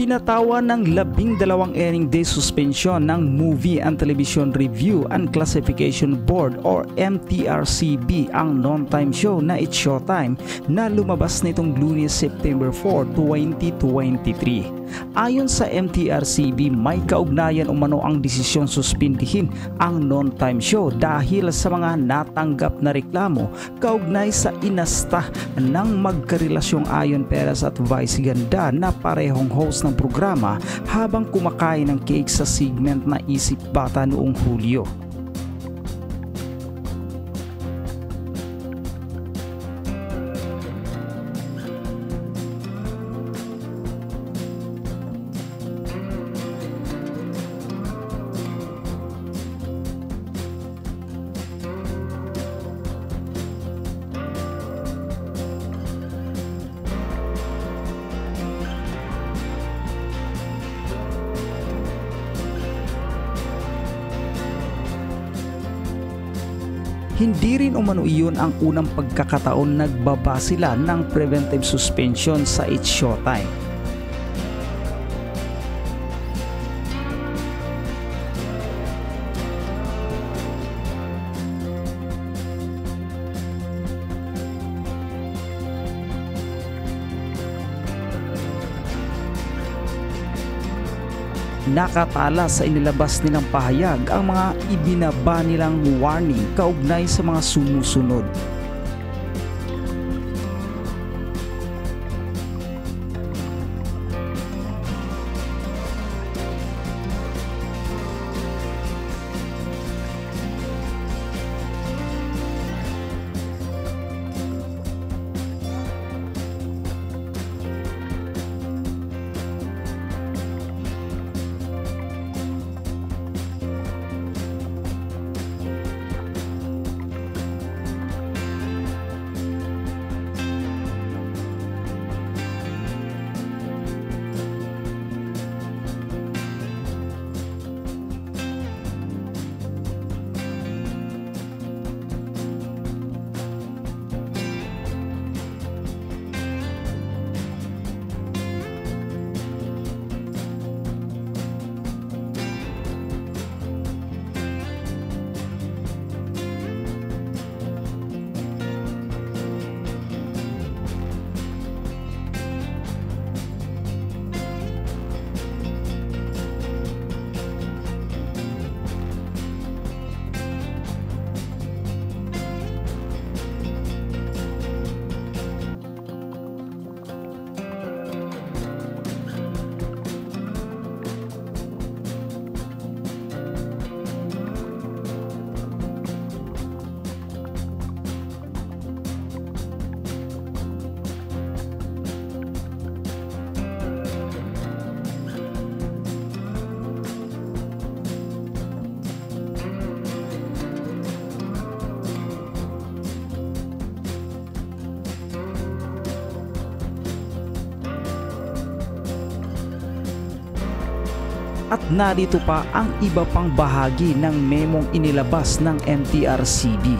Pinatawan ng 12 airing day suspension ng Movie and Television Review and Classification Board or MTRCB ang non-time show na It's Showtime na lumabas nitong Lunes, September 4, 2023. Ayon sa MTRCB, may kaugnayan umano ang desisyon suspindihin ang non-time show dahil sa mga natanggap na reklamo kaugnay sa inasta ng magkarelasyong Ayon Perez at Vice Ganda na parehong host ng programa habang kumakain ng cake sa segment na Isip Bata noong Hulyo. Hindi rin umano iyon ang unang pagkakataon nagbaba sila ng preventive suspension sa It's Showtime. Nakatala sa inilabas nilang pahayag ang mga ibinaba nilang warning kaugnay sa mga sumusunod. At narito pa ang iba pang bahagi ng memong inilabas ng MTRCB.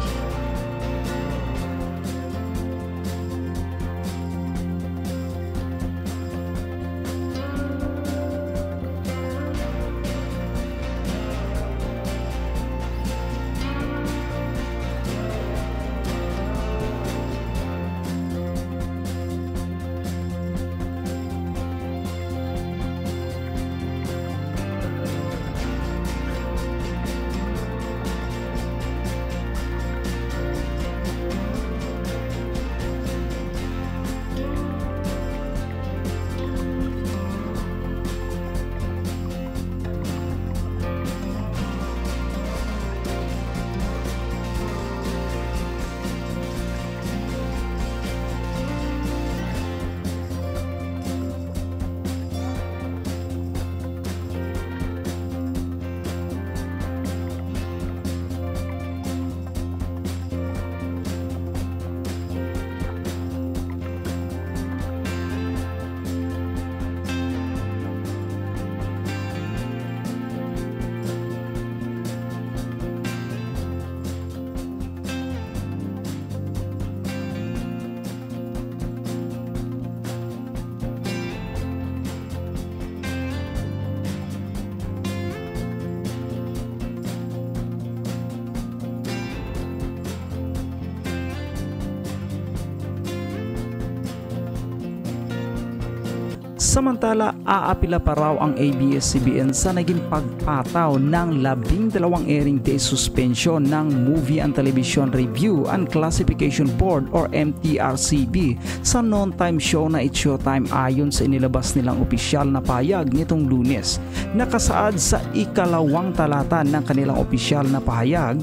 Samantala, aapila pa raw ang ABS-CBN sa naging pagpataw ng 12 airing day suspension ng Movie and Television Review and Classification Board or MTRCB sa non-time show na It's Showtime ayon sa inilabas nilang opisyal na pahayag nitong Lunes. Nakasaad sa ikalawang talata ng kanilang opisyal na pahayag,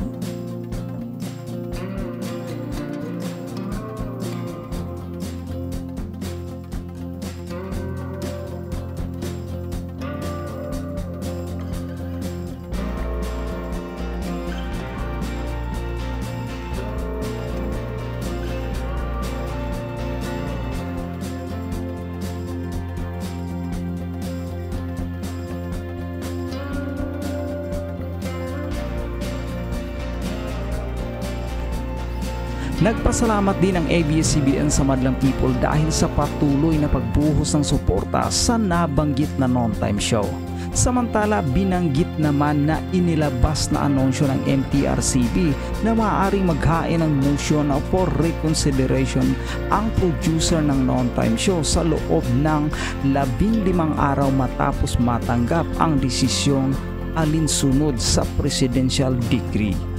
nagpasalamat din ang ABS-CBN sa Madlang People dahil sa patuloy na pagbuhos ng suporta sa nabanggit na non-time show. Samantala, binanggit naman na inilabas na anunsyo ng MTRCB na maaaring maghain ng motion for reconsideration ang producer ng non-time show sa loob ng 15 araw matapos matanggap ang desisyong alinsunod sa presidential decree.